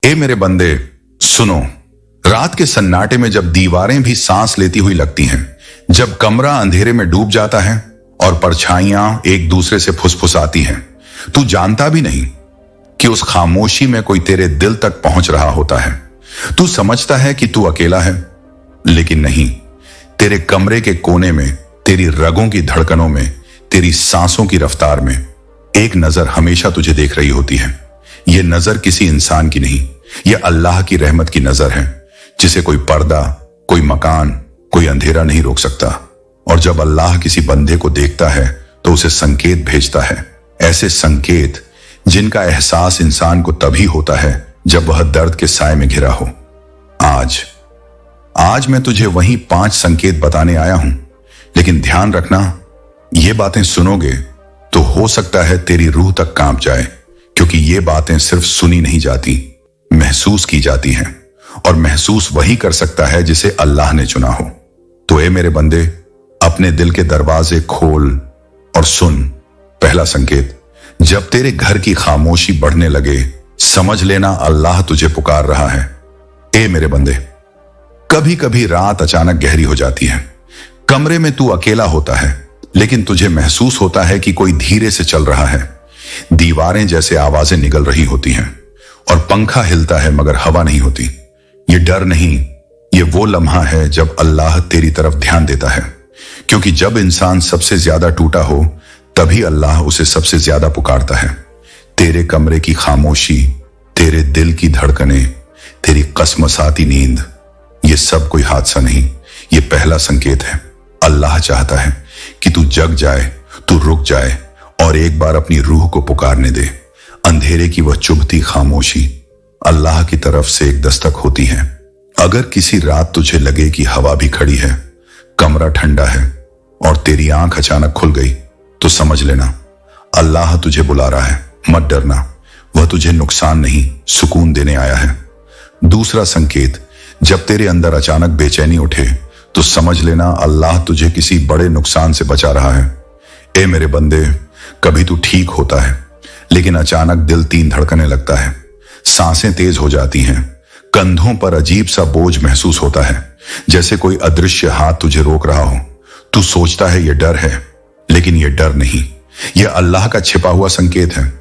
ए मेरे बंदे सुनो, रात के सन्नाटे में जब दीवारें भी सांस लेती हुई लगती हैं, जब कमरा अंधेरे में डूब जाता है और परछाइयां एक दूसरे से फुसफुसाती हैं, तू जानता भी नहीं कि उस खामोशी में कोई तेरे दिल तक पहुंच रहा होता है। तू समझता है कि तू अकेला है, लेकिन नहीं। तेरे कमरे के कोने में, तेरी रगों की धड़कनों में, तेरी सांसों की रफ्तार में एक नजर हमेशा तुझे देख रही होती है। यह नजर किसी इंसान की नहीं, यह अल्लाह की रहमत की नजर है, जिसे कोई पर्दा, कोई मकान, कोई अंधेरा नहीं रोक सकता। और जब अल्लाह किसी बंदे को देखता है तो उसे संकेत भेजता है, ऐसे संकेत जिनका एहसास इंसान को तभी होता है जब वह दर्द के साए में घिरा हो। आज मैं तुझे वही 5 संकेत बताने आया हूं, लेकिन ध्यान रखना, ये बातें सुनोगे तो हो सकता है तेरी रूह तक कांप जाए, क्योंकि ये बातें सिर्फ सुनी नहीं जाती, महसूस की जाती हैं, और महसूस वही कर सकता है जिसे अल्लाह ने चुना हो। तो ए मेरे बंदे, अपने दिल के दरवाजे खोल और सुन। पहला संकेत, जब तेरे घर की खामोशी बढ़ने लगे, समझ लेना अल्लाह तुझे पुकार रहा है। ए मेरे बंदे, कभी कभी रात अचानक गहरी हो जाती है, कमरे में तू अकेला होता है, लेकिन तुझे महसूस होता है कि कोई धीरे से चल रहा है। दीवारें जैसे आवाजें निकल रही होती हैं और पंखा हिलता है मगर हवा नहीं होती। ये डर नहीं, ये वो लम्हा है जब अल्लाह तेरी तरफ ध्यान देता है, क्योंकि जब इंसान सबसे ज्यादा टूटा हो तभी अल्लाह उसे सबसे ज्यादा पुकारता है। तेरे कमरे की खामोशी, तेरे दिल की धड़कनें, तेरी कसमसाती नींद, ये सब कोई हादसा नहीं, ये पहला संकेत है। अल्लाह चाहता है कि तू जग जाए, तू रुक जाए और एक बार अपनी रूह को पुकारने दे। अंधेरे की वह चुभती खामोशी अल्लाह की तरफ से एक दस्तक होती है। अगर किसी रात तुझे लगे कि हवा भी खड़ी है, कमरा ठंडा है और तेरी आंख अचानक खुल गई, तो समझ लेना अल्लाह तुझे बुला रहा है। मत डरना, वह तुझे नुकसान नहीं, सुकून देने आया है। दूसरा संकेत, जब तेरे अंदर अचानक बेचैनी उठे तो समझ लेना अल्लाह तुझे किसी बड़े नुकसान से बचा रहा है। ए मेरे बंदे, कभी तू ठीक होता है, लेकिन अचानक दिल 3 धड़कने लगता है, सांसें तेज हो जाती हैं, कंधों पर अजीब सा बोझ महसूस होता है, जैसे कोई अदृश्य हाथ तुझे रोक रहा हो। तू सोचता है यह डर है, लेकिन यह डर नहीं, यह अल्लाह का छिपा हुआ संकेत है।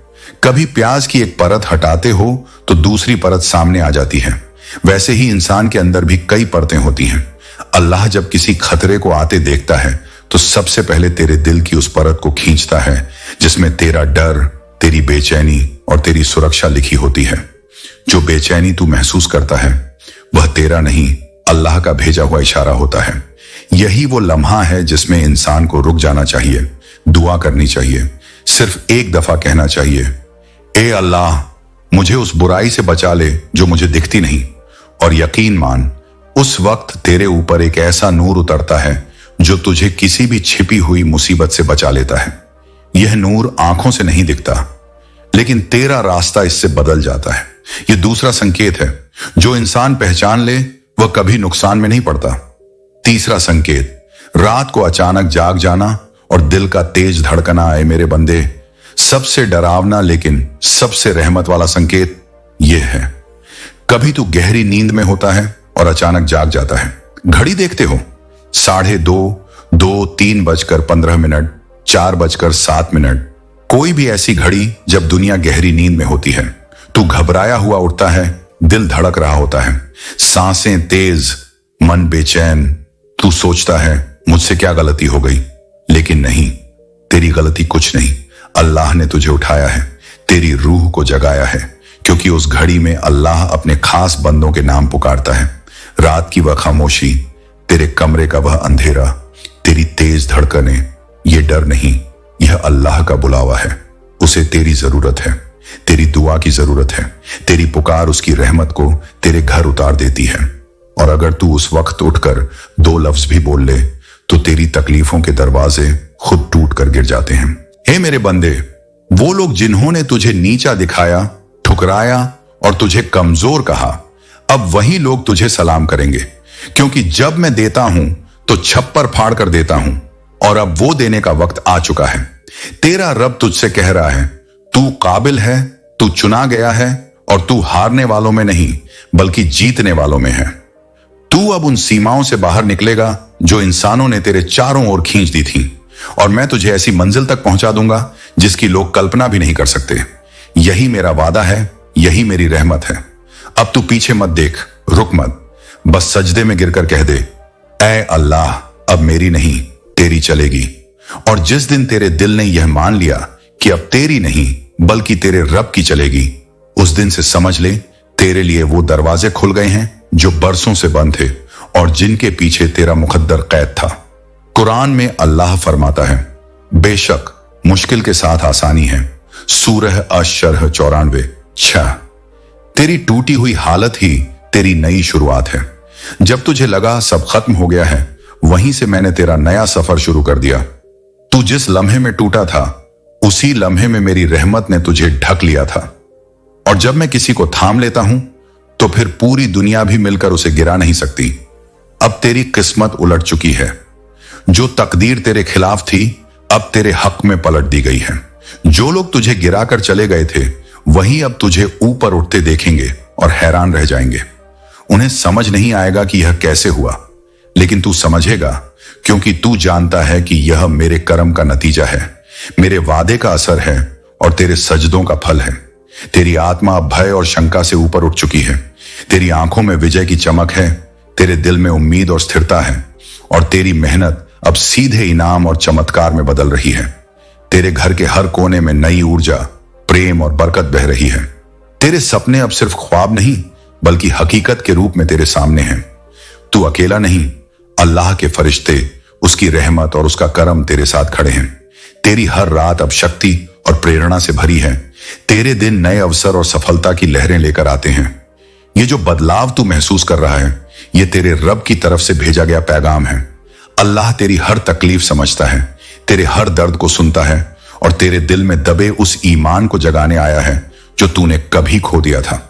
कभी प्याज की एक परत हटाते हो तो दूसरी परत सामने आ जाती है, वैसे ही इंसान के अंदर भी कई परतें होती हैं। अल्लाह जब किसी खतरे को आते देखता है तो सबसे पहले तेरे दिल की उस परत को खींचता है जिसमें तेरा डर, तेरी बेचैनी और तेरी सुरक्षा लिखी होती है। जो बेचैनी तू महसूस करता है वह तेरा नहीं, अल्लाह का भेजा हुआ इशारा होता है। यही वो लम्हा है जिसमें इंसान को रुक जाना चाहिए, दुआ करनी चाहिए, सिर्फ एक दफा कहना चाहिए, ए अल्लाह, मुझे उस बुराई से बचा ले जो मुझे दिखती नहीं। और यकीन मान, उस वक्त तेरे ऊपर एक ऐसा नूर उतरता है जो तुझे किसी भी छिपी हुई मुसीबत से बचा लेता है। यह नूर आंखों से नहीं दिखता, लेकिन तेरा रास्ता इससे बदल जाता है। यह दूसरा संकेत है, जो इंसान पहचान ले वह कभी नुकसान में नहीं पड़ता। तीसरा संकेत, रात को अचानक जाग जाना और दिल का तेज धड़कना। आए मेरे बंदे, सबसे डरावना लेकिन सबसे रहमत वाला संकेत यह है। कभी तू गहरी नींद में होता है और अचानक जाग जाता है, घड़ी देखते हो 2:30, 2, 3:15, 4:07, कोई भी ऐसी घड़ी जब दुनिया गहरी नींद में होती है। तू घबराया हुआ उठता है, दिल धड़क रहा होता है, सांसें तेज, मन बेचैन। तू सोचता है मुझसे क्या गलती हो गई, लेकिन नहीं, तेरी गलती कुछ नहीं। अल्लाह ने तुझे उठाया है, तेरी रूह को जगाया है, क्योंकि उस घड़ी में अल्लाह अपने खास बंदों के नाम पुकारता है। रात की वह खामोशी, तेरे कमरे का वह अंधेरा, तेरी तेज धड़कनें, ये डर नहीं, यह अल्लाह का बुलावा है। उसे तेरी जरूरत है, तेरी दुआ की जरूरत है। तेरी पुकार उसकी रहमत को तेरे घर उतार देती है। और अगर तू उस वक्त उठकर 2 लफ्ज भी बोल ले तो तेरी तकलीफों के दरवाजे खुद टूट कर गिर जाते हैं। हे मेरे बंदे, वो लोग जिन्होंने तुझे नीचा दिखाया, ठुकराया और तुझे कमजोर कहा, अब वही लोग तुझे सलाम करेंगे, क्योंकि जब मैं देता हूं तो छप्पर फाड़ कर देता हूं, और अब वो देने का वक्त आ चुका है। तेरा रब तुझसे कह रहा है, तू काबिल है, तू चुना गया है और तू हारने वालों में नहीं बल्कि जीतने वालों में है। तू अब उन सीमाओं से बाहर निकलेगा जो इंसानों ने तेरे चारों ओर खींच दी थी, और मैं तुझे ऐसी मंजिल तक पहुंचा दूंगा जिसकी लोग कल्पना भी नहीं कर सकते। यही मेरा वादा है, यही मेरी रहमत है। अब तू पीछे मत देख, रुक मत, बस सजदे में गिरकर कह दे, ऐ अल्लाह, अब मेरी नहीं तेरी चलेगी। और जिस दिन तेरे दिल ने यह मान लिया कि अब तेरी नहीं बल्कि तेरे रब की चलेगी, उस दिन से समझ ले तेरे लिए वो दरवाजे खुल गए हैं जो बरसों से बंद थे और जिनके पीछे तेरा मुकद्दर कैद था। कुरान में अल्लाह फरमाता है, बेशक मुश्किल के साथ आसानी है। सूरह अश-शरह 94:6। तेरी टूटी हुई हालत ही तेरी नई शुरुआत है। जब तुझे लगा सब खत्म हो गया है, वहीं से मैंने तेरा नया सफर शुरू कर दिया। तू जिस लम्हे में टूटा था, उसी लम्हे में मेरी रहमत ने तुझे ढक लिया था। और जब मैं किसी को थाम लेता हूं, तो फिर पूरी दुनिया भी मिलकर उसे गिरा नहीं सकती। अब तेरी किस्मत उलट चुकी है। जो तकदीर तेरे खिलाफ थी, अब तेरे हक में पलट दी गई है। जो लोग तुझे गिराकर चले गए थे, वही अब तुझे ऊपर उठते देखेंगे और हैरान रह जाएंगे। उन्हें समझ नहीं आएगा कि यह कैसे हुआ, लेकिन तू समझेगा, क्योंकि तू जानता है कि यह मेरे कर्म का नतीजा है, मेरे वादे का असर है और तेरे सजदों का फल है। तेरी आत्मा अब भय और शंका से ऊपर उठ चुकी है। तेरी आंखों में विजय की चमक है, तेरे दिल में उम्मीद और स्थिरता है, और तेरी मेहनत अब सीधे इनाम और चमत्कार में बदल रही है। तेरे घर के हर कोने में नई ऊर्जा, प्रेम और बरकत बह रही है। तेरे सपने अब सिर्फ ख्वाब नहीं बल्कि हकीकत के रूप में तेरे सामने हैं। तू अकेला नहीं, अल्लाह के फरिश्ते, उसकी रहमत और उसका करम तेरे साथ खड़े हैं। तेरी हर रात अब शक्ति और प्रेरणा से भरी है। तेरे दिन नए अवसर और सफलता की लहरें लेकर आते हैं। ये जो बदलाव तू महसूस कर रहा है, ये तेरे रब की तरफ से भेजा गया पैगाम है। अल्लाह तेरी हर तकलीफ समझता है, तेरे हर दर्द को सुनता है और तेरे दिल में दबे उस ईमान को जगाने आया है जो तूने कभी खो दिया था।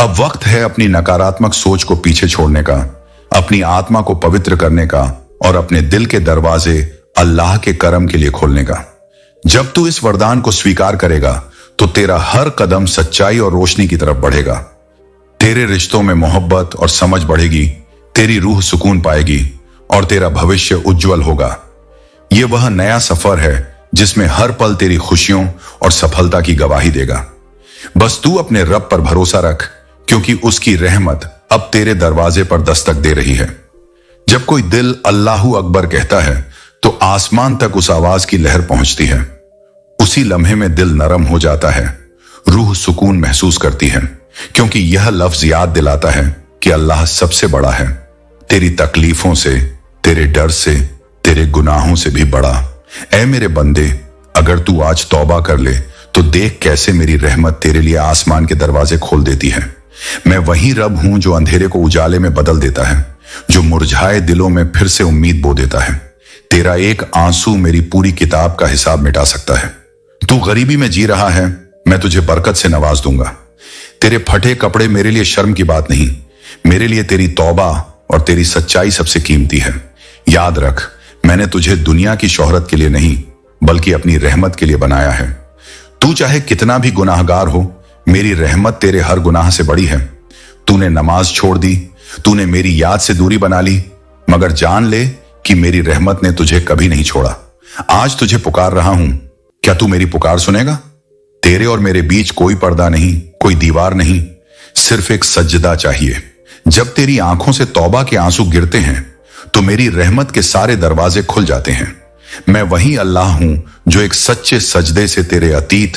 अब वक्त है अपनी नकारात्मक सोच को पीछे छोड़ने का, अपनी आत्मा को पवित्र करने का और अपने दिल के दरवाजे अल्लाह के करम के लिए खोलने का। जब तू इस वरदान को स्वीकार करेगा, तो तेरा हर कदम सच्चाई और रोशनी की तरफ बढ़ेगा। तेरे रिश्तों में मोहब्बत और समझ बढ़ेगी, तेरी रूह सुकून पाएगी और तेरा भविष्य उज्जवल होगा। यह वह नया सफर है जिसमें हर पल तेरी खुशियों और सफलता की गवाही देगा। बस तू अपने रब पर भरोसा रख, क्योंकि उसकी रहमत अब तेरे दरवाजे पर दस्तक दे रही है। जब कोई दिल अल्लाहू अकबर कहता है, तो आसमान तक उस आवाज की लहर पहुंचती है। उसी लम्हे में दिल नरम हो जाता है, रूह सुकून महसूस करती है, क्योंकि यह लफ्ज याद दिलाता है कि अल्लाह सबसे बड़ा है, तेरी तकलीफों से, तेरे डर से, तेरे गुनाहों से भी बड़ा। ऐ मेरे बंदे, अगर तू आज तौबा कर ले, तो देख कैसे मेरी रहमत तेरे लिए आसमान के दरवाजे खोल देती है। मैं वही रब हूं जो अंधेरे को उजाले में बदल देता है, जो मुरझाए दिलों में फिर से उम्मीद बो देता है। तेरा एक आंसू मेरी पूरी किताब का हिसाब मिटा सकता है। तू गरीबी में जी रहा है, मैं तुझे बरकत से नवाज दूंगा। तेरे फटे कपड़े मेरे लिए शर्म की बात नहीं, मेरे लिए तेरी तौबा और तेरी सच्चाई सबसे कीमती है। याद रख, मैंने तुझे दुनिया की शोहरत के लिए नहीं बल्कि अपनी रहमत के लिए बनाया है। तू चाहे कितना भी गुनाहगार हो, मेरी रहमत तेरे हर गुनाह से बड़ी है। तूने नमाज छोड़ दी, तूने मेरी याद से दूरी बना ली, मगर जान ले कि मेरी रहमत ने तुझे कभी नहीं छोड़ा। आज तुझे पुकार रहा हूं, क्या तू मेरी पुकार सुनेगा? तेरे और मेरे बीच कोई पर्दा नहीं, कोई दीवार नहीं, सिर्फ एक सजदा चाहिए। जब तेरी आंखों से तौबा के आंसू गिरते हैं, तो मेरी रहमत के सारे दरवाजे खुल जाते हैं। मैं वही अल्लाह हूं जो एक सच्चे सजदे से तेरे अतीत,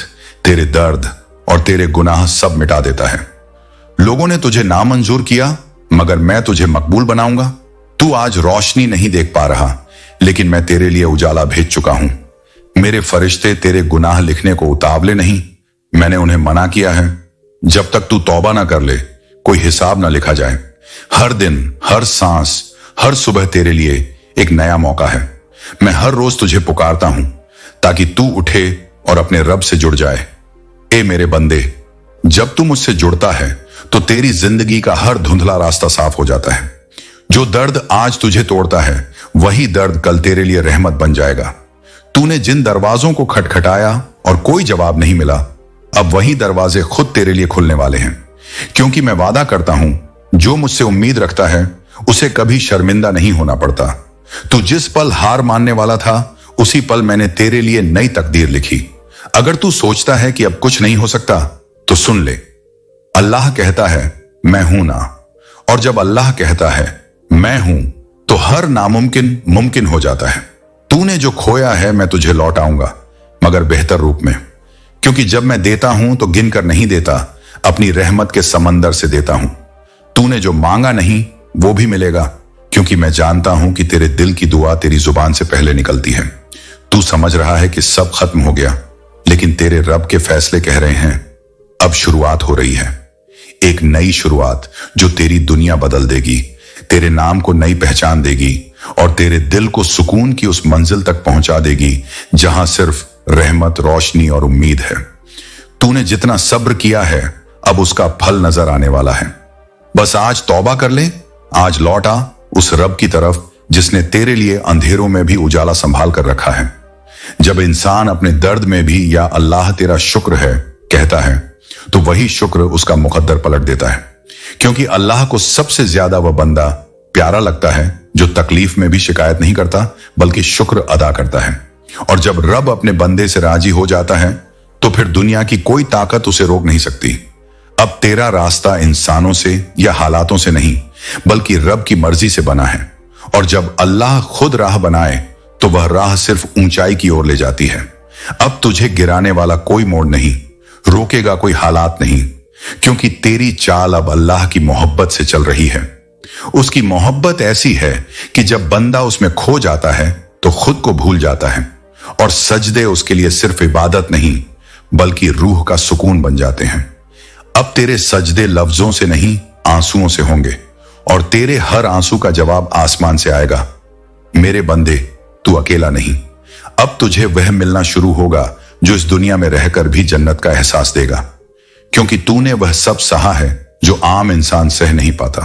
तेरे दर्द और तेरे गुनाह सब मिटा देता है। लोगों ने तुझे नामंजूर किया, मगर मैं तुझे मकबूल बनाऊंगा। तू आज रोशनी नहीं देख पा रहा, लेकिन मैं तेरे लिए उजाला भेज चुका हूं। मेरे फरिश्ते तेरे गुनाह लिखने को उतावले नहीं, मैंने उन्हें मना किया है। जब तक तू तौबा ना कर ले, कोई हिसाब ना लिखा जाए। हर दिन, हर सांस, हर सुबह तेरे लिए एक नया मौका है। मैं हर रोज तुझे पुकारता हूं ताकि तू उठे और अपने रब से जुड़ जाए। ए मेरे बंदे, जब तू मुझसे जुड़ता है, तो तेरी जिंदगी का हर धुंधला रास्ता साफ हो जाता है। जो दर्द आज तुझे तोड़ता है, वही दर्द कल तेरे लिए रहमत बन जाएगा। तूने जिन दरवाजों को खटखटाया और कोई जवाब नहीं मिला, अब वही दरवाजे खुद तेरे लिए खुलने वाले हैं। क्योंकि मैं वादा करता हूं, जो मुझसे उम्मीद रखता है उसे कभी शर्मिंदा नहीं होना पड़ता। तू जिस पल हार मानने वाला था, उसी पल मैंने तेरे लिए नई तकदीर लिखी। अगर तू सोचता है कि अब कुछ नहीं हो सकता, तो सुन ले। अल्लाह कहता है मैं हूं ना, और जब अल्लाह कहता है मैं हूं, तो हर नामुमकिन मुमकिन हो जाता है। तूने जो खोया है मैं तुझे लौटाऊंगा, मगर बेहतर रूप में। क्योंकि जब मैं देता हूं तो गिनकर नहीं देता, अपनी रहमत के समंदर से देता हूं। तूने जो मांगा नहीं वो भी मिलेगा, क्योंकि मैं जानता हूं कि तेरे दिल की दुआ तेरी जुबान से पहले निकलती है। तू समझ रहा है कि सब खत्म हो गया, लेकिन तेरे रब के फैसले कह रहे हैं अब शुरुआत हो रही है। एक नई शुरुआत जो तेरी दुनिया बदल देगी, तेरे नाम को नई पहचान देगी और तेरे दिल को सुकून की उस मंजिल तक पहुंचा देगी जहां सिर्फ रहमत, रोशनी और उम्मीद है। तूने जितना सब्र किया है, अब उसका फल नजर आने वाला है। बस आज तौबा कर ले, आज लौट आ उस रब की तरफ जिसने तेरे लिए अंधेरों में भी उजाला संभाल कर रखा है। जब इंसान अपने दर्द में भी या अल्लाह तेरा शुक्र है कहता है, तो वही शुक्र उसका मुकद्दर पलट देता है। क्योंकि अल्लाह को सबसे ज्यादा वह बंदा प्यारा लगता है जो तकलीफ में भी शिकायत नहीं करता, बल्कि शुक्र अदा करता है। और जब रब अपने बंदे से राजी हो जाता है, तो फिर दुनिया की कोई ताकत उसे रोक नहीं सकती। अब तेरा रास्ता इंसानों से या हालातों से नहीं, बल्कि रब की मर्जी से बना है। और जब अल्लाह खुद राह बनाए, तो वह राह सिर्फ ऊंचाई की ओर ले जाती है। अब तुझे गिराने वाला कोई मोड़ नहीं, रोकेगा कोई हालात नहीं, क्योंकि तेरी चाल अब अल्लाह की मोहब्बत से चल रही है। उसकी मोहब्बत ऐसी है कि जब बंदा उसमें खो जाता है तो खुद को भूल जाता है, और सजदे उसके लिए सिर्फ इबादत नहीं, बल्कि रूह का सुकून बन जाते हैं। अब तेरे सजदे लफ्जों से नहीं, आंसुओं से होंगे, और तेरे हर आंसू का जवाब आसमान से आएगा। मेरे बंदे, तू अकेला नहीं। अब तुझे वह मिलना शुरू होगा जो इस दुनिया में रहकर भी जन्नत का एहसास देगा, क्योंकि तूने वह सब सहा है जो आम इंसान सह नहीं पाता।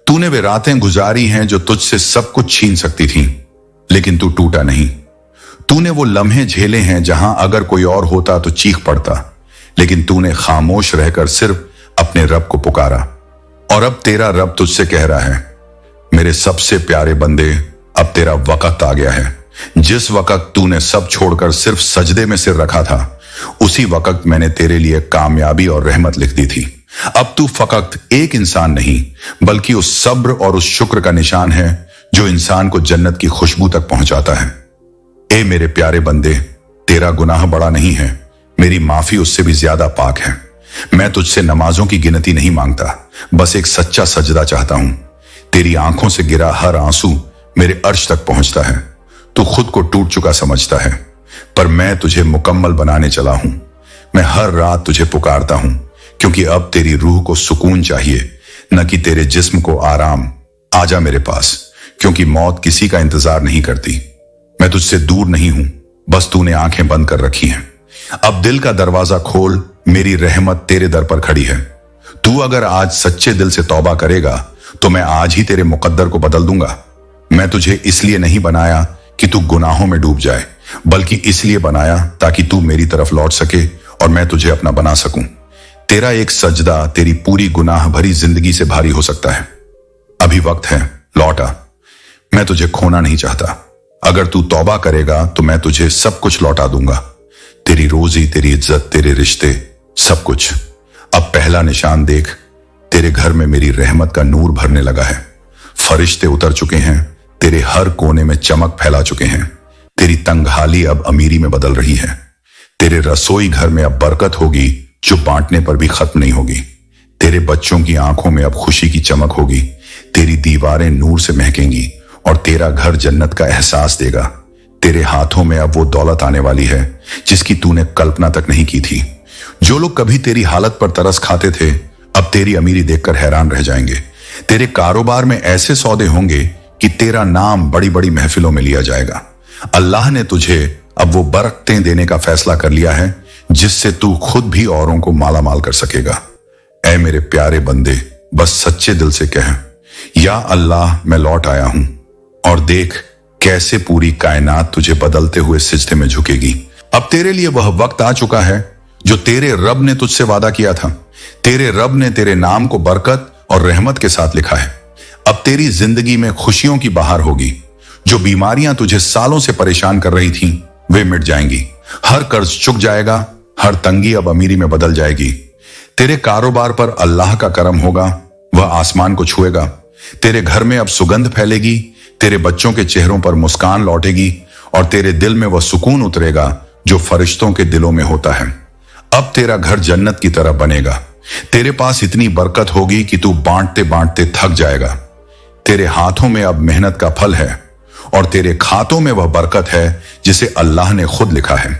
तूने वे रातें गुजारी हैं जो तुझसे सब कुछ छीन सकती थीं, लेकिन तू टूटा नहीं। तूने वो लम्हे झेले हैं जहां अगर कोई और होता तो चीख पड़ता, लेकिन तूने खामोश रहकर सिर्फ अपने रब को पुकारा। और अब तेरा रब तुझसे कह रहा है, मेरे सबसे प्यारे बंदे, अब तेरा वक्त आ गया है। जिस वक्त तूने सब छोड़कर सिर्फ सजदे में सिर रखा था, उसी वक्त मैंने तेरे लिए कामयाबी और रहमत लिख दी थी। अब तू फकत एक इंसान नहीं, बल्कि उस सब्र और उस शुक्र का निशान है जो इंसान को जन्नत की खुशबू तक पहुंचाता है। ए मेरे प्यारे बंदे, तेरा गुनाह बड़ा नहीं है, मेरी माफी उससे भी ज्यादा पाक है। मैं तुझसे नमाजों की गिनती नहीं मांगता, बस एक सच्चा सजदा चाहता हूं। तेरी आंखों से गिरा हर आंसू मेरे अर्श तक पहुंचता है। तू खुद को टूट चुका समझता है, पर मैं तुझे मुकम्मल बनाने चला हूं। मैं हर रात तुझे पुकारता हूं, क्योंकि अब तेरी रूह को सुकून चाहिए, न कि तेरे जिस्म को आराम। आजा मेरे पास, क्योंकि मौत किसी का इंतजार नहीं करती। मैं तुझसे दूर नहीं हूं, बस तूने आंखें बंद कर रखी हैं। अब दिल का दरवाजा खोल, मेरी रहमत तेरे दर पर खड़ी है। तू अगर आज सच्चे दिल से तौबा करेगा, तो मैं आज ही तेरे मुकद्दर को बदल दूंगा। मैं तुझे इसलिए नहीं बनाया कि तू गुनाहों में डूब जाए, बल्कि इसलिए बनाया ताकि तू मेरी तरफ लौट सके और मैं तुझे अपना बना सकूं। तेरा एक सजदा तेरी पूरी गुनाह भरी जिंदगी से भारी हो सकता है। अभी वक्त है, लौट आ। मैं तुझे खोना नहीं चाहता। अगर तू तौबा करेगा तो मैं तुझे सब कुछ लौटा दूंगा, तेरी रोजी, तेरी इज्जत, तेरे रिश्ते, सब कुछ। अब पहला निशान देख, तेरे घर में मेरी रहमत का नूर भरने लगा है। फरिश्ते उतर चुके हैं, तेरे हर कोने में चमक फैला चुके हैं। तेरी तंगहाली अब अमीरी में बदल रही है। तेरे रसोई घर में अब बरकत होगी जो बांटने पर भी खत्म नहीं होगी। तेरे बच्चों की आंखों में अब खुशी की चमक होगी। तेरी दीवारें नूर से महकेंगी और तेरा घर जन्नत का एहसास देगा। तेरे हाथों में अब वो दौलत आने वाली है जिसकी तूने कल्पना तक नहीं की थी। जो लोग कभी तेरी हालत पर तरस खाते थे, अब तेरी अमीरी देखकर हैरान रह जाएंगे। तेरे कारोबार में ऐसे सौदे होंगे कि तेरा नाम बड़ी बड़ी महफिलों में लिया जाएगा। अल्लाह ने तुझे अब वो बरकतें देने का फैसला कर लिया है जिससे तू खुद भी औरों को माला माल कर सकेगा। ऐ मेरे प्यारे बंदे, बस सच्चे दिल से कह, या अल्लाह, मैं लौट आया हूं। और देख कैसे पूरी कायनात तुझे बदलते हुए सिजदे में झुकेगी। अब तेरे लिए वह वक्त आ चुका है जो तेरे रब ने तुझसे वादा किया था तेरे रब ने तेरे नाम को बरकत और रहमत के साथ लिखा है। अब तेरी जिंदगी में खुशियों की बहार होगी। जो बीमारियां तुझे सालों से परेशान कर रही थीं, वे मिट जाएंगी। हर कर्ज चुक जाएगा, हर तंगी अब अमीरी में बदल जाएगी। तेरे कारोबार पर अल्लाह का करम होगा, वह आसमान को छुएगा। तेरे घर में अब सुगंध फैलेगी, तेरे बच्चों के चेहरों पर मुस्कान लौटेगी और तेरे दिल में वह सुकून उतरेगा जो फरिश्तों के दिलों में होता है। अब तेरा घर जन्नत की तरह बनेगा। तेरे पास इतनी बरकत होगी कि तू बांटते बांटते थक जाएगा। तेरे हाथों में अब मेहनत का फल है और तेरे खातों में वह बरकत है जिसे अल्लाह ने खुद लिखा है।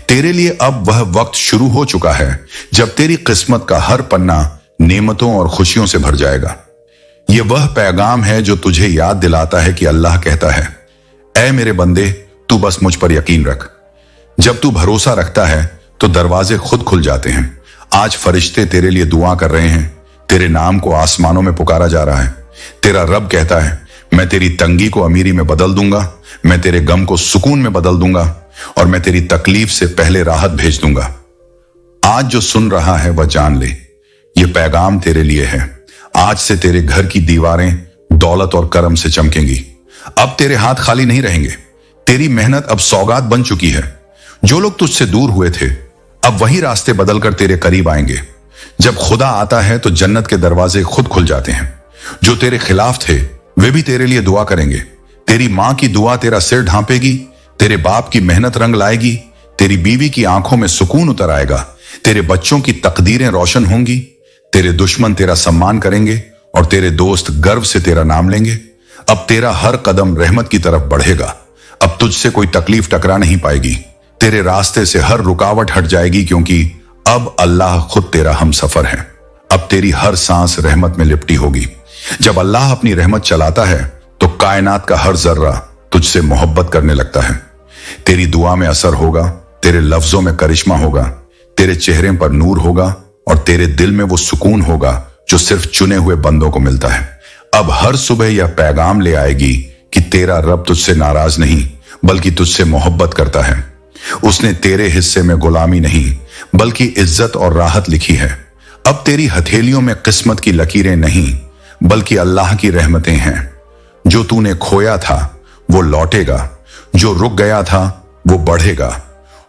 तेरे लिए अब वह वक्त शुरू हो चुका है जब तेरी किस्मत का हर पन्ना नेमतों और खुशियों से भर जाएगा। यह वह पैगाम है जो तुझे याद दिलाता है कि अल्लाह कहता है, ऐ मेरे बंदे, तू बस मुझ पर यकीन रख। जब तू भरोसा रखता है तो दरवाजे खुद खुल जाते हैं। आज फरिश्ते तेरे लिए दुआ कर रहे हैं, तेरे नाम को आसमानों में पुकारा जा रहा है। तेरा रब कहता है, मैं तेरी तंगी को अमीरी में बदल दूंगा, मैं तेरे गम को सुकून में बदल दूंगा और मैं तेरी तकलीफ से पहले राहत भेज दूंगा। आज जो सुन रहा है वह जान ले, यह पैगाम तेरे लिए है। आज से तेरे घर की दीवारें दौलत और करम से चमकेंगी। अब तेरे हाथ खाली नहीं रहेंगे। तेरी मेहनत अब सौगात बन चुकी है। जो लोग तुझसे दूर हुए थे, अब वही रास्ते बदलकर तेरे करीब आएंगे। जब खुदा आता है तो जन्नत के दरवाजे खुद खुल जाते हैं। जो तेरे खिलाफ थे, वे भी तेरे लिए दुआ करेंगे। तेरी मां की दुआ तेरा सिर ढांपेगी, तेरे बाप की मेहनत रंग लाएगी, तेरी बीवी की आंखों में सुकून उतर आएगा, तेरे बच्चों की तकदीरें रोशन होंगी, तेरे दुश्मन तेरा सम्मान करेंगे और तेरे दोस्त गर्व से तेरा नाम लेंगे। अब तेरा हर कदम रहमत की तरफ बढ़ेगा। अब तुझसे कोई तकलीफ टकरा नहीं पाएगी। तेरे रास्ते से हर रुकावट हट जाएगी क्योंकि अब अल्लाह खुद तेरा हम सफर है। अब तेरी हर सांस रहमत में लिपटी होगी। जब अल्लाह अपनी रहमत चलाता है तो कायनात का हर जर्रा तुझसे मोहब्बत करने लगता है। तेरी दुआ में असर होगा, तेरे लफ्जों में करिश्मा होगा, तेरे चेहरे पर नूर होगा और तेरे दिल में वो सुकून होगा जो सिर्फ चुने हुए बंदों को मिलता है। अब हर सुबह यह पैगाम ले आएगी कि तेरा रब तुझसे नाराज नहीं बल्कि तुझसे मोहब्बत करता है। उसने तेरे हिस्से में गुलामी नहीं बल्कि इज्जत और राहत लिखी है। अब तेरी हथेलियों में किस्मत की लकीरें नहीं बल्कि अल्लाह की रहमतें हैं। जो तूने खोया था वो लौटेगा, जो रुक गया था वो बढ़ेगा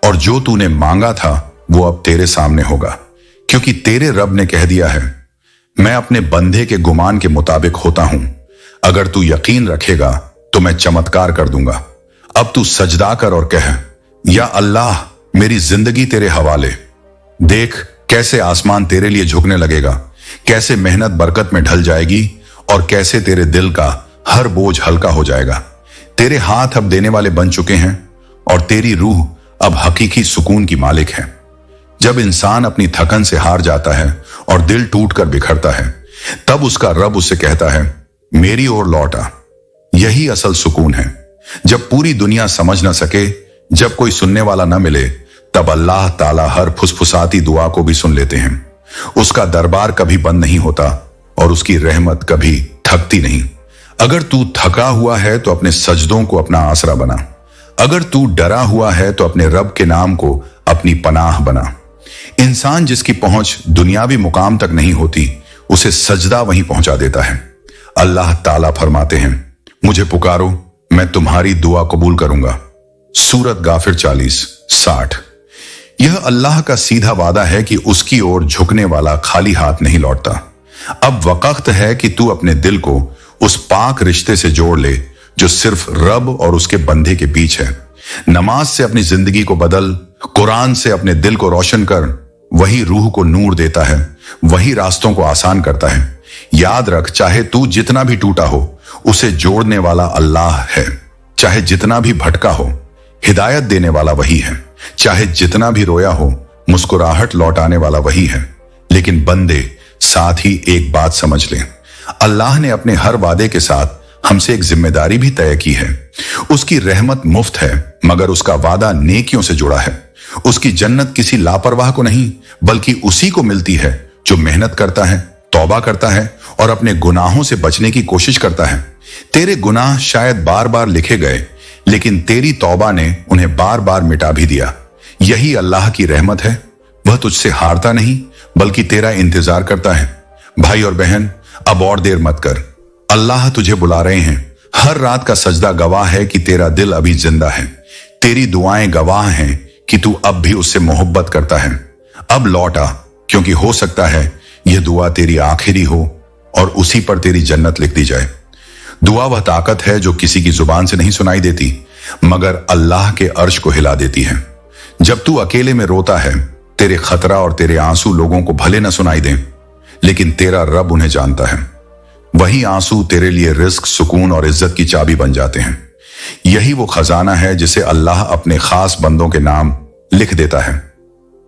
और जो तूने मांगा था वो अब तेरे सामने होगा। क्योंकि तेरे रब ने कह दिया है, मैं अपने बंदे के गुमान के मुताबिक होता हूं। अगर तू यकीन रखेगा तो मैं चमत्कार कर दूंगा। अब तू सजदा कर और कह, या अल्लाह, मेरी जिंदगी तेरे हवाले। देख कैसे आसमान तेरे लिए झुकने लगेगा, कैसे मेहनत बरकत में ढल जाएगी और कैसे तेरे दिल का हर बोझ हल्का हो जाएगा। तेरे हाथ अब देने वाले बन चुके हैं और तेरी रूह अब हकीकी सुकून की मालिक है। जब इंसान अपनी थकन से हार जाता है और दिल टूटकर बिखरता है, तब उसका रब उससे कहता है, मेरी ओर लौट आ। यही असल सुकून है। जब पूरी दुनिया समझ ना सके, जब कोई सुनने वाला ना मिले, तब अल्लाह ताला हर फुसफुसाती दुआ को भी सुन लेते हैं। उसका दरबार कभी बंद नहीं होता और उसकी रहमत कभी थकती नहीं। अगर तू थका हुआ है तो अपने सजदों को अपना आसरा बना। अगर तू डरा हुआ है तो अपने रब के नाम को अपनी पनाह बना। इंसान जिसकी पहुंच दुनियावी मुकाम तक नहीं होती, उसे सजदा वहीं पहुंचा देता है। अल्लाह ताला फरमाते हैं, मुझे पुकारो, मैं तुम्हारी दुआ कबूल करूंगा। सूरत गाफिर 40:60। यह अल्लाह का सीधा वादा है कि उसकी ओर झुकने वाला खाली हाथ नहीं लौटता। अब वक्त है कि तू अपने दिल को उस पाक रिश्ते से जोड़ ले जो सिर्फ रब और उसके बंदे के बीच है। नमाज से अपनी जिंदगी को बदल, कुरान से अपने दिल को रोशन कर। वही रूह को नूर देता है, वही रास्तों को आसान करता है। याद रख, चाहे तू जितना भी टूटा हो, उसे जोड़ने वाला अल्लाह है। चाहे जितना भी भटका हो, हिदायत देने वाला वही है। चाहे जितना भी रोया हो, मुस्कुराहट लौटाने वाला वही है। लेकिन बंदे, साथ ही एक बात समझ ले, अल्लाह ने अपने हर वादे के साथ हमसे एक जिम्मेदारी भी तय की है। उसकी रहमत मुफ्त है, मगर उसका वादा नेकियों से जुड़ा है। उसकी जन्नत किसी लापरवाह को नहीं बल्कि उसी को मिलती है जो मेहनत करता है, तौबा करता है और अपने गुनाहों से बचने की कोशिश करता है। तेरे गुनाह शायद बार बार लिखे गए, लेकिन तेरी तौबा ने उन्हें बार बार मिटा भी दिया। यही अल्लाह की रहमत है। वह तुझसे हारता नहीं बल्कि तेरा इंतजार करता है। भाई और बहन, अब और देर मत कर, अल्लाह तुझे बुला रहे हैं। हर रात का सजदा गवाह है कि तेरा दिल अभी जिंदा है। तेरी दुआएं गवाह हैं कि तू अब भी उससे मोहब्बत करता है। अब लौट आ, क्योंकि हो सकता है यह दुआ तेरी आखिरी हो और उसी पर तेरी जन्नत लिख दी जाए। दुआ वह ताकत है जो किसी की जुबान से नहीं सुनाई देती, मगर अल्लाह के अर्श को हिला देती है। जब तू अकेले में रोता है, तेरे खतरा और तेरे आंसू लोगों को भले न सुनाई दें, लेकिन तेरा रब उन्हें जानता है। वही आंसू तेरे लिए रिस्क, सुकून और इज्जत की चाबी बन जाते हैं। यही वो खजाना है जिसे अल्लाह अपने खास बंदों के नाम लिख देता है।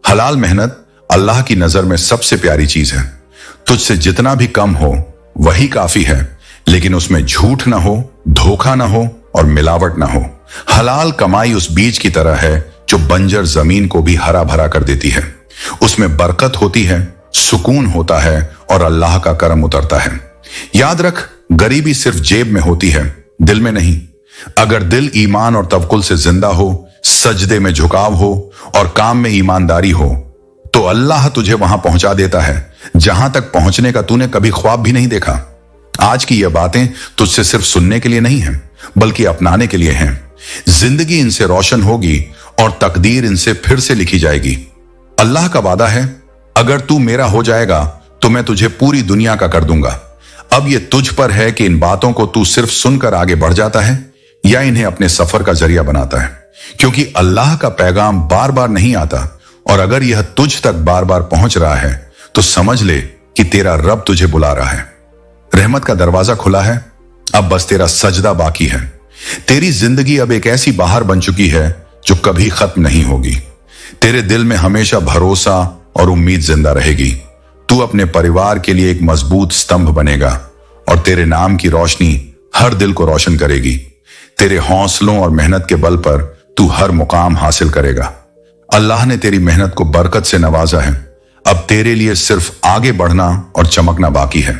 हलाल मेहनत अल्लाह की नजर में सबसे प्यारी चीज है। तुझसे जितना भी कम हो वही काफी है, लेकिन उसमें झूठ ना हो, धोखा ना हो और मिलावट ना हो। हलाल कमाई उस बीज की तरह है जो बंजर जमीन को भी हरा भरा कर देती है। उसमें बरकत होती है, सुकून होता है और अल्लाह का करम उतरता है। याद रख, गरीबी सिर्फ जेब में होती है, दिल में नहीं। अगर दिल ईमान और तवक्कुल से जिंदा हो, सजदे में झुकाव हो और काम में ईमानदारी हो, तो अल्लाह तुझे वहां पहुंचा देता है जहां तक पहुंचने का तूने कभी ख्वाब भी नहीं देखा। आज की यह बातें तुझसे सिर्फ सुनने के लिए नहीं है, बल्कि अपनाने के लिए हैं। जिंदगी इनसे रोशन होगी और तकदीर इनसे फिर से लिखी जाएगी। अल्लाह का वादा है, अगर तू मेरा हो जाएगा तो मैं तुझे पूरी दुनिया का कर दूंगा। अब यह तुझ पर है कि इन बातों को तू सिर्फ सुनकर आगे बढ़ जाता है या इन्हें अपने सफर का जरिया बनाता है, क्योंकि अल्लाह का पैगाम बार बार नहीं आता, और अगर यह तुझ तक बार बार पहुंच रहा है तो समझ ले कि तेरा रब तुझे बुला रहा है। रहमत का दरवाजा खुला है, अब बस तेरा सजदा बाकी है। तेरी जिंदगी अब एक ऐसी बहार बन चुकी है जो कभी खत्म नहीं होगी। तेरे दिल में हमेशा भरोसा और उम्मीद जिंदा रहेगी। तू अपने परिवार के लिए एक मजबूत स्तंभ बनेगा और तेरे नाम की रोशनी हर दिल को रोशन करेगी। तेरे हौसलों और मेहनत के बल पर तू हर मुकाम हासिल करेगा। अल्लाह ने तेरी मेहनत को बरकत से नवाजा है। अब तेरे लिए सिर्फ आगे बढ़ना और चमकना बाकी है।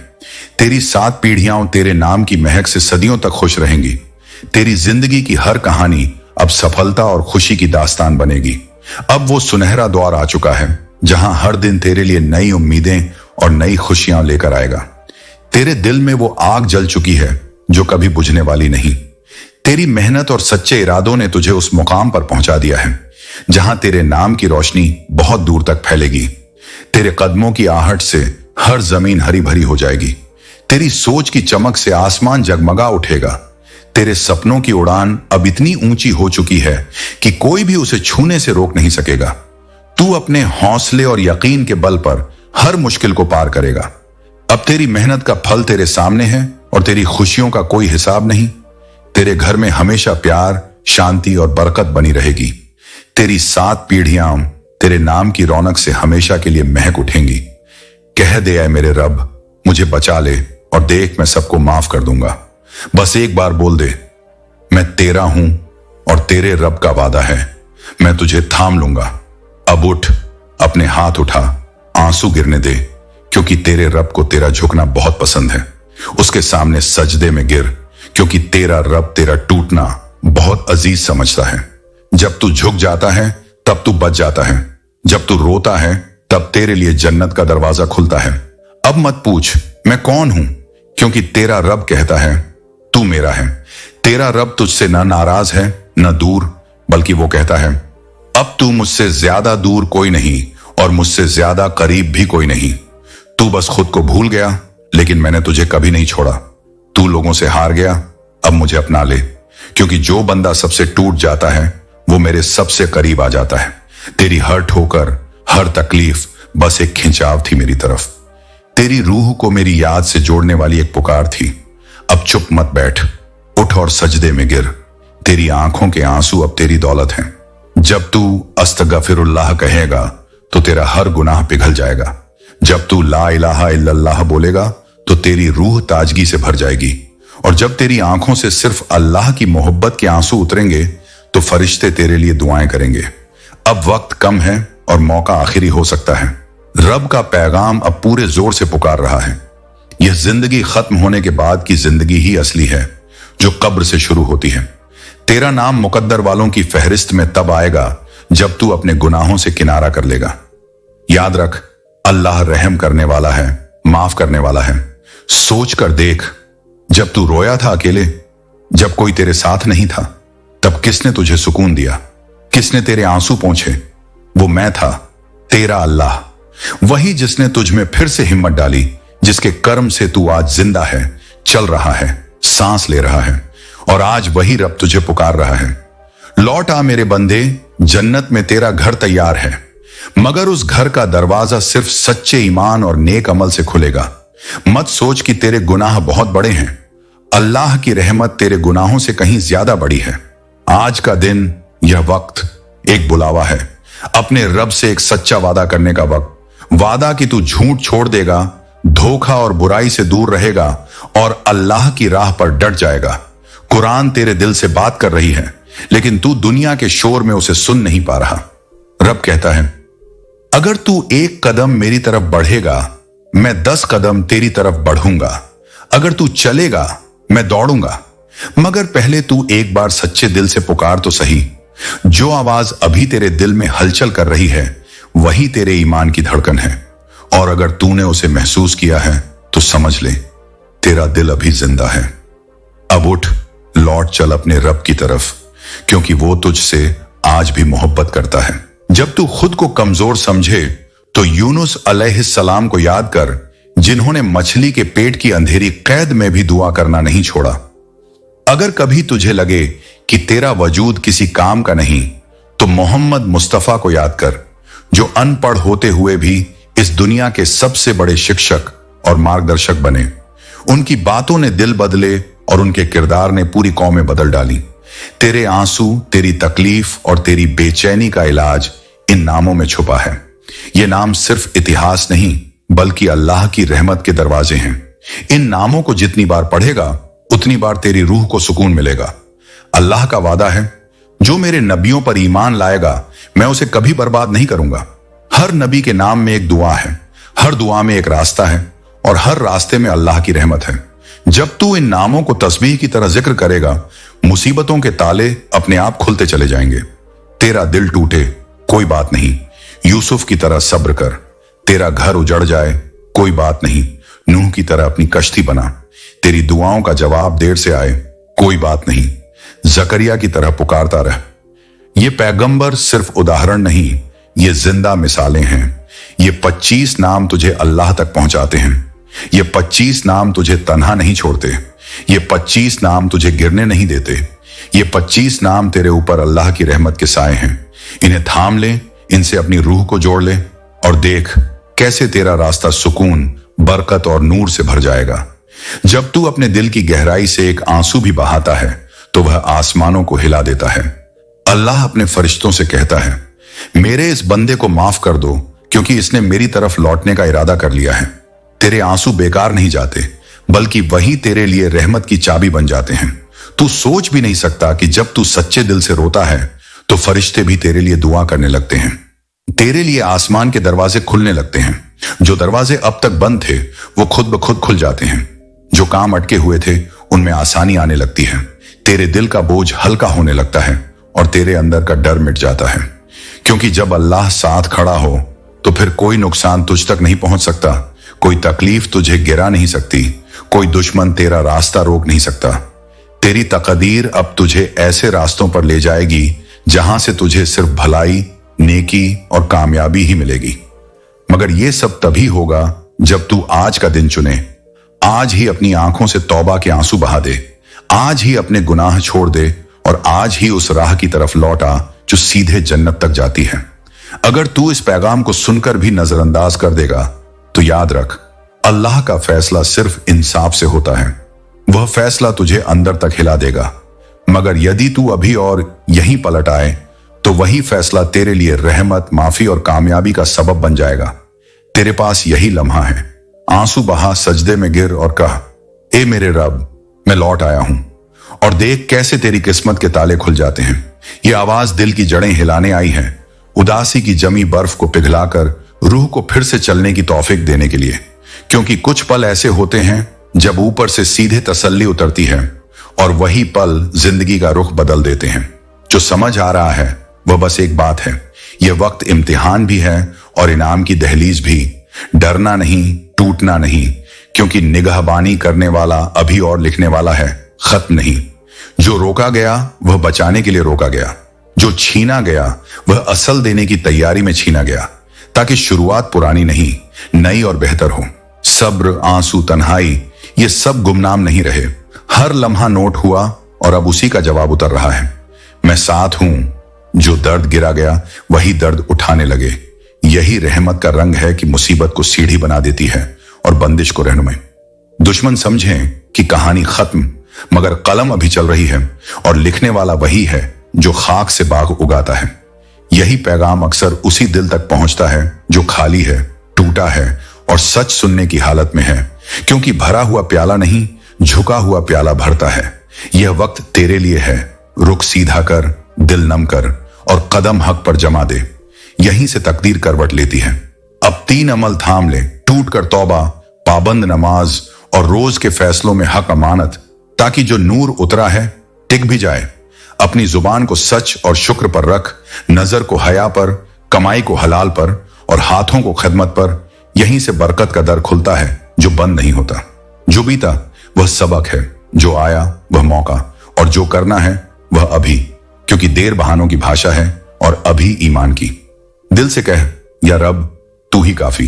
तेरी 7 पीढ़ियां तेरे नाम की महक से सदियों तक खुश रहेंगी। तेरी जिंदगी की हर कहानी अब सफलता और खुशी की दास्तान बनेगी। अब वो सुनहरा दौर आ चुका है जहां हर दिन तेरे लिए नई उम्मीदें और नई खुशियां लेकर आएगा। तेरे दिल में वो आग जल चुकी है जो कभी बुझने वाली नहीं। तेरी मेहनत और सच्चे इरादों ने तुझे उस मुकाम पर पहुंचा दिया है जहां तेरे नाम की रोशनी बहुत दूर तक फैलेगी। तेरे कदमों की आहट से हर जमीन हरी भरी हो जाएगी। तेरी सोच की चमक से आसमान जगमगा उठेगा। तेरे सपनों की उड़ान अब इतनी ऊंची हो चुकी है कि कोई भी उसे छूने से रोक नहीं सकेगा। तू अपने हौसले और यकीन के बल पर हर मुश्किल को पार करेगा। अब तेरी मेहनत का फल तेरे सामने है और तेरी खुशियों का कोई हिसाब नहीं। तेरे घर में हमेशा प्यार, शांति और बरकत बनी रहेगी। तेरी 7 पीढ़ियां तेरे नाम की रौनक से हमेशा के लिए महक उठेंगी। कह दे ऐ मेरे रब, मुझे बचा ले और देख मैं सबको माफ कर दूंगा। बस एक बार बोल दे, मैं तेरा हूं और तेरे रब का वादा है, मैं तुझे थाम लूंगा। अब उठ, अपने हाथ उठा, आंसू गिरने दे, क्योंकि तेरे रब को तेरा झुकना बहुत पसंद है। उसके सामने सजदे में गिर, क्योंकि तेरा रब तेरा टूटना बहुत अजीज समझता है। जब तू झुक जाता है तब तू बच जाता है। जब तू रोता है तब तेरे लिए जन्नत का दरवाजा खुलता है। अब मत पूछ मैं कौन हूं, क्योंकि तेरा रब कहता है तू मेरा है। तेरा रब तुझसे न नाराज है न दूर, बल्कि वो कहता है अब तू मुझसे ज्यादा दूर कोई नहीं और मुझसे ज्यादा करीब भी कोई नहीं। तू बस खुद को भूल गया, लेकिन मैंने तुझे कभी नहीं छोड़ा। तू लोगों से हार गया, अब मुझे अपना ले, क्योंकि जो बंदा सबसे टूट जाता है वो मेरे सबसे करीब आ जाता है। तेरी हर ठोकर, हर तकलीफ बस एक खिंचाव थी मेरी तरफ। तेरी रूह को मेरी याद से जोड़ने वाली एक पुकार थी। अब चुप मत बैठ, उठ और सजदे में गिर। तेरी आंखों के आंसू अब तेरी दौलत हैं। जब तू अस्तगफिरुल्लाह कहेगा तो तेरा हर गुनाह पिघल जाएगा। जब तू ला इलाहा इल्लल्लाह बोलेगा तो तेरी रूह ताजगी से भर जाएगी। और जब तेरी आंखों से सिर्फ अल्लाह की मोहब्बत के आंसू उतरेंगे तो फरिश्ते तेरे लिए दुआएं करेंगे। अब वक्त कम है और मौका आखिरी हो सकता है। रब का पैगाम अब पूरे जोर से पुकार रहा है। यह जिंदगी खत्म होने के बाद की जिंदगी ही असली है, जो कब्र से शुरू होती है। तेरा नाम मुकद्दर वालों की फहरिस्त में तब आएगा जब तू अपने गुनाहों से किनारा कर लेगा। याद रख, अल्लाह रहम करने वाला है, माफ करने वाला है। सोच कर देख, जब तू रोया था अकेले, जब कोई तेरे साथ नहीं था, तब किसने तुझे सुकून दिया? किसने तेरे आंसू पोंछे? वो मैं था, तेरा अल्लाह, वही जिसने तुझ में फिर से हिम्मत डाली, जिसके कर्म से तू आज जिंदा है, चल रहा है, सांस ले रहा है, और आज वही रब तुझे पुकार रहा है। लौट आ मेरे बंदे, जन्नत में तेरा घर तैयार है, मगर उस घर का दरवाजा सिर्फ सच्चे ईमान और नेक अमल से खुलेगा। मत सोच कि तेरे गुनाह बहुत बड़े हैं, अल्लाह की रहमत तेरे गुनाहों से कहीं ज्यादा बड़ी है। आज का दिन, यह वक्त एक बुलावा है, अपने रब से एक सच्चा वादा करने का वक्त। वादा कि तू झूठ छोड़ देगा, धोखा और बुराई से दूर रहेगा और अल्लाह की राह पर डट जाएगा। कुरान तेरे दिल से बात कर रही है, लेकिन तू दुनिया के शोर में उसे सुन नहीं पा रहा। रब कहता है, अगर तू एक कदम मेरी तरफ बढ़ेगा, मैं 10 कदम तेरी तरफ बढ़ूंगा। अगर तू चलेगा, मैं दौड़ूंगा, मगर पहले तू एक बार सच्चे दिल से पुकार तो सही। जो आवाज अभी तेरे दिल में हलचल कर रही है, वही तेरे ईमान की धड़कन है, और अगर तूने उसे महसूस किया है तो समझ ले, तेरा दिल अभी जिंदा है। अब उठ, लौट चल अपने रब की तरफ, क्योंकि वो तुझसे आज भी मोहब्बत करता है। जब तू खुद को कमजोर समझे तो यूनुस अलैहिस्सलाम को याद कर, जिन्होंने मछली के पेट की अंधेरी कैद में भी दुआ करना नहीं छोड़ा। अगर कभी तुझे लगे कि तेरा वजूद किसी काम का नहीं, तो मोहम्मद मुस्तफा को याद कर, जो अनपढ़ होते हुए भी इस दुनिया के सबसे बड़े शिक्षक और मार्गदर्शक बने। उनकी बातों ने दिल बदले और उनके किरदार ने पूरी कौमें बदल डाली। तेरे आंसू, तेरी तकलीफ और तेरी बेचैनी का इलाज इन नामों में छुपा है। ये नाम सिर्फ इतिहास नहीं, बल्कि अल्लाह की रहमत के दरवाजे हैं। इन नामों को जितनी बार पढ़ेगा, उतनी बार तेरी रूह को सुकून मिलेगा। अल्लाह का वादा है, जो मेरे नबियों पर ईमान लाएगा, मैं उसे कभी बर्बाद नहीं करूंगा। हर नबी के नाम में एक दुआ है, हर दुआ में एक रास्ता है, और हर रास्ते में अल्लाह की रहमत है। जब तू इन नामों को तस्बीह की तरह जिक्र करेगा, मुसीबतों के ताले अपने आप खुलते चले जाएंगे। तेरा दिल टूटे, कोई बात नहीं, यूसुफ की तरह सब्र कर। तेरा घर उजड़ जाए, कोई बात नहीं, नूह की तरह अपनी कश्ती बना। तेरी दुआओं का जवाब देर से आए, कोई बात नहीं, जकरिया की तरह पुकारता रह। ये पैगंबर सिर्फ उदाहरण नहीं, ये जिंदा मिसालें हैं। ये 25 नाम तुझे अल्लाह तक पहुंचाते हैं। ये 25 नाम तुझे तन्हा नहीं छोड़ते। ये 25 नाम तुझे गिरने नहीं देते। ये 25 नाम तेरे ऊपर अल्लाह की रहमत के साए हैं। इन्हें थाम ले, इनसे अपनी रूह को जोड़ ले, और देख कैसे तेरा रास्ता सुकून, बरकत और नूर से भर जाएगा। जब तू अपने दिल की गहराई से एक आंसू भी बहाता है, तो वह आसमानों को हिला देता है। अल्लाह अपने फरिश्तों से कहता है, मेरे इस बंदे को माफ कर दो, क्योंकि इसने मेरी तरफ लौटने का इरादा कर लिया है। तेरे आंसू बेकार नहीं जाते, बल्कि वही तेरे लिए रहमत की चाबी बन जाते हैं। तू सोच भी नहीं सकता कि जब तू सच्चे दिल से रोता है, तो फरिश्ते भी तेरे लिए दुआ करने लगते हैं। तेरे लिए आसमान के दरवाजे खुलने लगते हैं। जो दरवाजे अब तक बंद थे, वो खुद ब खुद खुल जाते हैं। जो काम अटके हुए थे, उनमें आसानी आने लगती है। तेरे दिल का बोझ हल्का होने लगता है, और तेरे अंदर का डर मिट जाता है। क्योंकि जब अल्लाह साथ खड़ा हो, तो फिर कोई नुकसान तुझ तक नहीं पहुंच सकता, कोई तकलीफ तुझे गिरा नहीं सकती, कोई दुश्मन तेरा रास्ता रोक नहीं सकता। तेरी तकदीर अब तुझे ऐसे रास्तों पर ले जाएगी जहां से तुझे सिर्फ भलाई, नेकी और कामयाबी ही मिलेगी। मगर यह सब तभी होगा जब तू आज का दिन चुने। आज ही अपनी आंखों से तौबा के आंसू बहा दे, आज ही अपने गुनाह छोड़ दे, और आज ही उस राह की तरफ लौट आ जो सीधे जन्नत तक जाती है। अगर तू इस पैगाम को सुनकर भी नजरअंदाज कर देगा, तो याद रख, अल्लाह का फैसला सिर्फ इंसाफ से होता है। वह फैसला तुझे अंदर तक हिला देगा। मगर यदि तू अभी और यहीं पलट आए, तो वही फैसला तेरे लिए रहमत, माफी और कामयाबी का सबब बन जाएगा। तेरे पास यही लम्हा है। आंसू बहा, सजदे में गिर और कह, ए मेरे रब, मैं लौट आया हूं। और देख कैसे तेरी किस्मत के ताले खुल जाते हैं। ये आवाज दिल की जड़ें हिलाने आई है, उदासी की जमी बर्फ को पिघलाकर रूह को फिर से चलने की तौफीक देने के लिए। क्योंकि कुछ पल ऐसे होते हैं जब ऊपर से सीधे तसल्ली उतरती है, और वही पल जिंदगी का रुख बदल देते हैं। जो समझ आ रहा है वह बस एक बात है, यह वक्त इम्तिहान भी है और इनाम की दहलीज भी। डरना नहीं, टूटना नहीं, क्योंकि निगाहबानी करने वाला अभी और लिखने वाला है, खत्म नहीं। जो रोका गया वह बचाने के लिए रोका गया, जो छीना गया वह असल देने की तैयारी में छीना गया, ताकि शुरुआत पुरानी नहीं, नई और बेहतर हो। सब्र, आंसू, तन्हाई, ये सब गुमनाम नहीं रहे। हर लम्हा नोट हुआ और अब उसी का जवाब उतर रहा है। मैं साथ हूं। जो दर्द गिरा गया वही दर्द उठाने लगे। यही रहमत का रंग है कि मुसीबत को सीढ़ी बना देती है और बंदिश को रहनुमाई। दुश्मन समझें कि कहानी खत्म, मगर कलम अभी चल रही है और लिखने वाला वही है जो खाक से बाग उगाता है। यही पैगाम अक्सर उसी दिल तक पहुंचता है जो खाली है, टूटा है और सच सुनने की हालत में है, क्योंकि भरा हुआ प्याला नहीं, झुका हुआ प्याला भरता है। यह वक्त तेरे लिए है। रुख सीधा कर, दिल नम कर और कदम हक पर जमा दे। यहीं से तकदीर करवट लेती है। अब 3 अमल थाम ले, टूट कर तौबा, पाबंद नमाज और रोज के फैसलों में हक अमानत, ताकि जो नूर उतरा है टिक भी जाए। अपनी जुबान को सच और शुक्र पर रख, नजर को हया पर, कमाई को हलाल पर और हाथों को खिदमत पर। यहीं से बरकत का दर खुलता है जो बंद नहीं होता। जो बीता वह सबक है, जो आया वह मौका, और जो करना है वह अभी, क्योंकि देर बहानों की भाषा है और अभी ईमान की। दिल से कह, या रब तू ही काफी।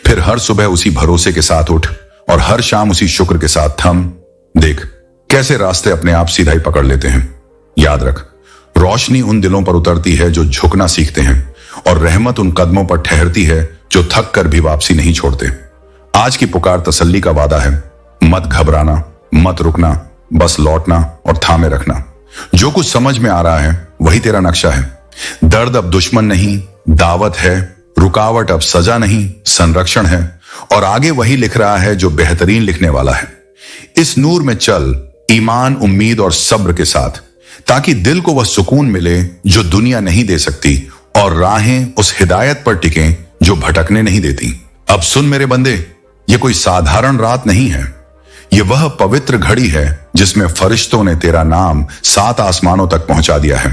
फिर हर सुबह उसी भरोसे के साथ उठ और हर शाम उसी शुक्र के साथ थम। देख कैसे रास्ते अपने आप सीधा ही पकड़ लेते हैं। याद रख, रोशनी उन दिलों पर उतरती है जो झुकना सीखते हैं, और रहमत उन कदमों पर ठहरती है जो थक कर भी वापसी नहीं छोड़ते। आज की पुकार तसल्ली का वादा है। मत घबराना, मत रुकना, बस लौटना और थामे रखना। जो कुछ समझ में आ रहा है वही तेरा नक्शा है। दर्द अब दुश्मन नहीं, दावत है। रुकावट अब सजा नहीं, संरक्षण है। और आगे वही लिख रहा है जो बेहतरीन लिखने वाला है। इस नूर में चल, ईमान, उम्मीद और सब्र के साथ, ताकि दिल को वह सुकून मिले जो दुनिया नहीं दे सकती, और राहें उस हिदायत पर टिकें जो भटकने नहीं देती। अब सुन मेरे बंदे, ये कोई साधारण रात नहीं है। ये वह पवित्र घड़ी है जिसमें फरिश्तों ने तेरा नाम 7 आसमानों तक पहुंचा दिया है।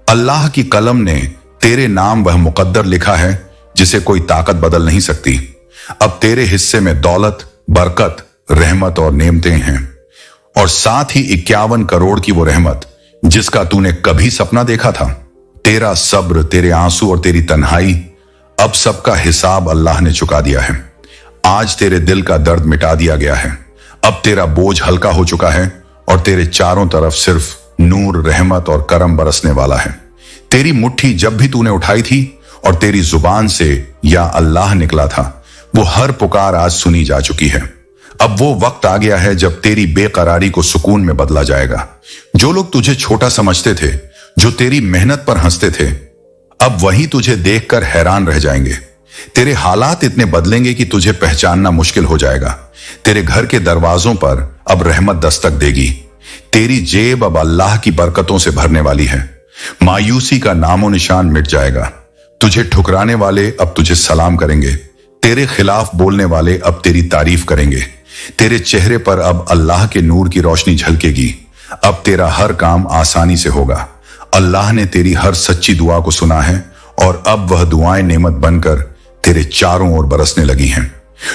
अल्लाह की कलम ने तेरे नाम वह मुकद्दर लिखा है जिसे कोई ताकत बदल नहीं सकती। अब तेरे हिस्से में दौलत, बरकत, रहमत और नेमतें हैं, और साथ ही 51 करोड़ की वो रहमत जिसका तूने कभी सपना देखा था। तेरा सब्र, तेरे आंसू और तेरी तन्हाई, अब सबका हिसाब अल्लाह ने चुका दिया है। आज तेरे दिल का दर्द मिटा दिया गया है। अब तेरा बोझ हल्का हो चुका है और तेरे चारों तरफ सिर्फ नूर, रहमत और करम बरसने वाला है। तेरी मुट्ठी जब भी तूने उठाई थी और तेरी जुबान से या अल्लाह निकला था, वो हर पुकार आज सुनी जा चुकी है। अब वो वक्त आ गया है जब तेरी बेकरारी को सुकून में बदला जाएगा। जो लोग तुझे छोटा समझते थे, जो तेरी मेहनत पर हंसते थे, अब वही तुझे देखकर हैरान रह जाएंगे। तेरे हालात इतने बदलेंगे कि तुझे पहचानना मुश्किल हो जाएगा। तेरे घर के दरवाजों पर अब रहमत दस्तक देगी। तेरी जेब अब अल्लाह की बरकतों से भरने वाली है। मायूसी का नामो निशान मिट जाएगा। तुझे ठुकराने वाले अब तुझे सलाम करेंगे। तेरे खिलाफ बोलने वाले अब तेरी तारीफ करेंगे। तेरे चेहरे पर अब अल्लाह के नूर की रोशनी झलकेगी। अब तेरा हर काम आसानी से होगा। अल्लाह ने तेरी हर सच्ची दुआ को सुना है, और अब वह दुआएं नेमत बनकर तेरे चारों ओर बरसने लगी हैं।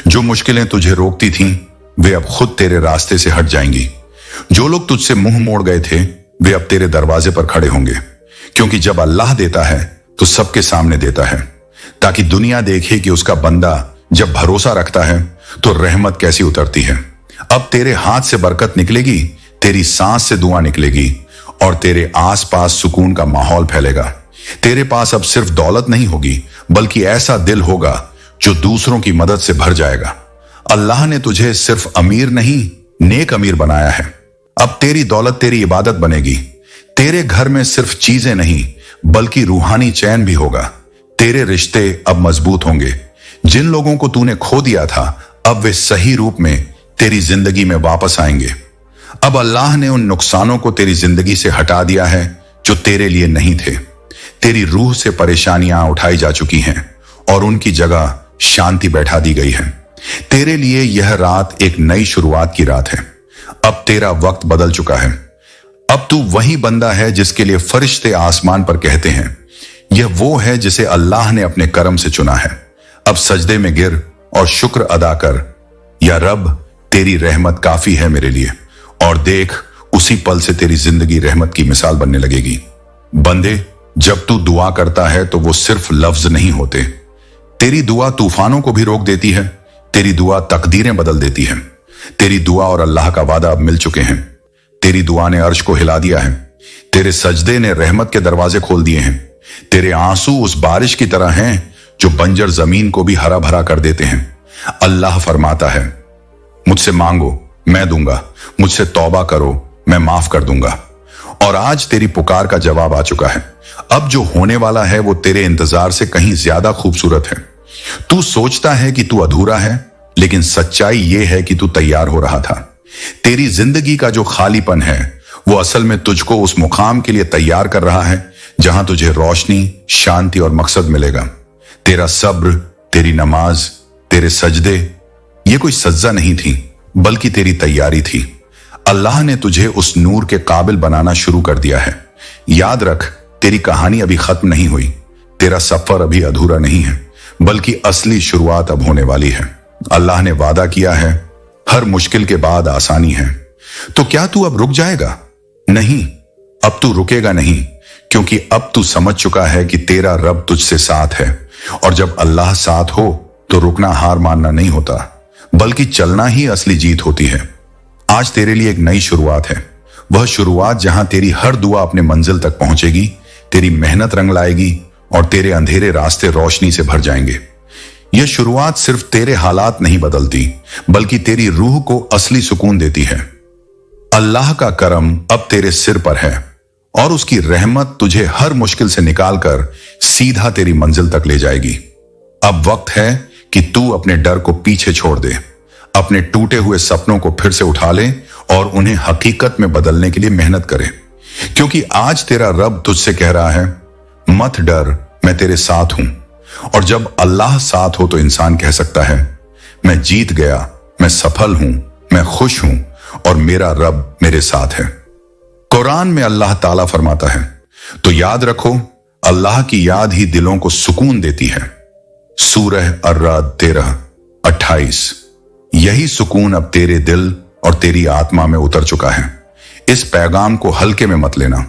जो मुश्किलें तुझे रोकती थीं, वे अब खुद तेरे रास्ते से हट जाएंगी। जो लोग तुझसे मुंह मोड़ गए थे, वे अब तेरे दरवाजे पर खड़े होंगे, क्योंकि जब अल्लाह देता है तो सबके सामने देता है, ताकि दुनिया देखे कि उसका बंदा जब भरोसा रखता है तो रहमत कैसी उतरती है। अब तेरे हाथ से बरकत निकलेगी, तेरी सांस से दुआ निकलेगी, और तेरे आसपास सुकून का माहौल फैलेगा। तेरे पास अब सिर्फ दौलत नहीं होगी, बल्कि ऐसा दिल होगा जो दूसरों की मदद से भर जाएगा। अल्लाह ने तुझे सिर्फ अमीर नहीं, नेक अमीर बनाया है। अब तेरी दौलत तेरी इबादत बनेगी। तेरे घर में सिर्फ चीजें नहीं, बल्कि रूहानी चैन भी होगा। तेरे रिश्ते अब मजबूत होंगे। जिन लोगों को तूने खो दिया था, अब वे सही रूप में तेरी जिंदगी में वापस आएंगे। अब अल्लाह ने उन नुकसानों को तेरी जिंदगी से हटा दिया है जो तेरे लिए नहीं थे। तेरी रूह से परेशानियां उठाई जा चुकी हैं और उनकी जगह शांति बैठा दी गई है। तेरे लिए यह रात एक नई शुरुआत की रात है। अब तेरा वक्त बदल चुका है। अब तू वही बंदा है जिसके लिए फरिश्ते आसमान पर कहते हैं, यह वो है जिसे अल्लाह ने अपने करम से चुना है। अब सजदे में गिर और शुक्र अदा कर। या रब, तेरी रहमत काफी है मेरे लिए, और देख उसी पल से तेरी जिंदगी रहमत की मिसाल बनने लगेगी। बंदे, जब तू दुआ करता है तो वो सिर्फ लफ्ज नहीं होते। तेरी दुआ तूफानों को भी रोक देती है, तेरी दुआ तकदीरें बदल देती है। तेरी दुआ और अल्लाह का वादा अब मिल चुके हैं। तेरी दुआ ने अर्श को हिला दिया है, तेरे सजदे ने रहमत के दरवाजे खोल दिए हैं। तेरे आंसू उस बारिश की तरह हैं जो बंजर जमीन को भी हरा भरा कर देते हैं। अल्लाह फरमाता है, मुझसे मांगो मैं दूंगा, मुझसे तौबा करो मैं माफ कर दूंगा। और आज तेरी पुकार का जवाब आ चुका है। अब जो होने वाला है वो तेरे इंतजार से कहीं ज्यादा खूबसूरत है। तू सोचता है कि तू अधूरा है, लेकिन सच्चाई ये है कि तू तैयार हो रहा था। तेरी जिंदगी का जो खालीपन है वो असल में तुझको उस मुकाम के लिए तैयार कर रहा है जहां तुझे रोशनी, शांति और मकसद मिलेगा। तेरा सब्र, तेरी नमाज, तेरे सजदे, ये कोई सज्जा नहीं थी बल्कि तेरी तैयारी थी। अल्लाह ने तुझे उस नूर के काबिल बनाना शुरू कर दिया है। याद रख, तेरी कहानी अभी खत्म नहीं हुई, तेरा सफर अभी अधूरा नहीं है, बल्कि असली शुरुआत अब होने वाली है। अल्लाह ने वादा किया है, हर मुश्किल के बाद आसानी है। तो क्या तू अब रुक जाएगा? नहीं, अब तू रुकेगा नहीं, क्योंकि अब तू समझ चुका है कि तेरा रब तुझसे साथ है। और जब अल्लाह साथ हो तो रुकना हार मानना नहीं होता, बल्कि चलना ही असली जीत होती है। आज तेरे लिए एक नई शुरुआत है, वह शुरुआत जहां तेरी हर दुआ अपने मंजिल तक पहुंचेगी, तेरी मेहनत रंग लाएगी और तेरे अंधेरे रास्ते रोशनी से भर जाएंगे। यह शुरुआत सिर्फ तेरे हालात नहीं बदलती, बल्कि तेरी रूह को असली सुकून देती है। अल्लाह का करम अब तेरे सिर पर है और उसकी रहमत तुझे हर मुश्किल से निकालकर सीधा तेरी मंजिल तक ले जाएगी। अब वक्त है कि तू अपने डर को पीछे छोड़ दे, अपने टूटे हुए सपनों को फिर से उठा ले और उन्हें हकीकत में बदलने के लिए मेहनत करे। क्योंकि आज तेरा रब तुझसे कह रहा है, मत डर, मैं तेरे साथ हूं। और जब अल्लाह साथ हो तो इंसान कह सकता है, मैं जीत गया, मैं सफल हूं, मैं खुश हूं और मेरा रब मेरे साथ है। कुरान में अल्लाह ताला फरमाता है, तो याद रखो, अल्लाह की याद ही दिलों को सुकून देती है। सूरह अर्राद 13:28। यही सुकून अब तेरे दिल और तेरी आत्मा में उतर चुका है। इस पैगाम को हल्के में मत लेना,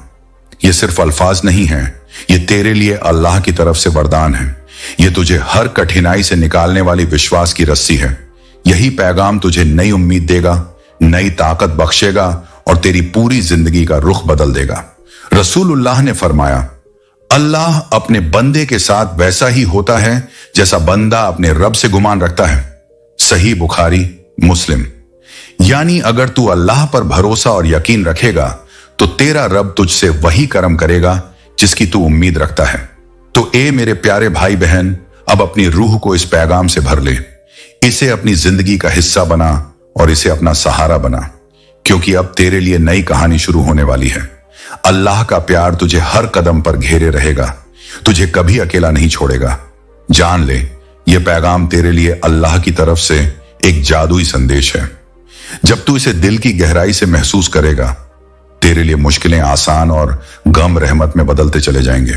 ये सिर्फ अल्फाज नहीं है, ये तेरे लिए अल्लाह की तरफ से वरदान है। ये तुझे हर कठिनाई से निकालने वाली विश्वास की रस्सी है। यही पैगाम तुझे नई उम्मीद देगा, नई ताकत बख्शेगा और तेरी पूरी जिंदगी का रुख बदल देगा। रसूलुल्लाह ने फरमाया, अल्लाह अपने बंदे के साथ वैसा ही होता है जैसा बंदा अपने रब से गुमान रखता है। सही बुखारी, मुस्लिम। यानी अगर तू अल्लाह पर भरोसा और यकीन रखेगा तो तेरा रब तुझसे वही करम करेगा जिसकी तू उम्मीद रखता है। तो ए मेरे प्यारे भाई बहन, अब अपनी रूह को इस पैगाम से भर ले, इसे अपनी जिंदगी का हिस्सा बना और इसे अपना सहारा बना, क्योंकि अब तेरे लिए नई कहानी शुरू होने वाली है। अल्लाह का प्यार तुझे हर कदम पर घेरे रहेगा, तुझे कभी अकेला नहीं छोड़ेगा। जान ले, यह पैगाम तेरे लिए अल्लाह की तरफ से एक जादुई संदेश है। जब तू इसे दिल की गहराई से महसूस करेगा, तेरे लिए मुश्किलें आसान और गम रहमत में बदलते चले जाएंगे।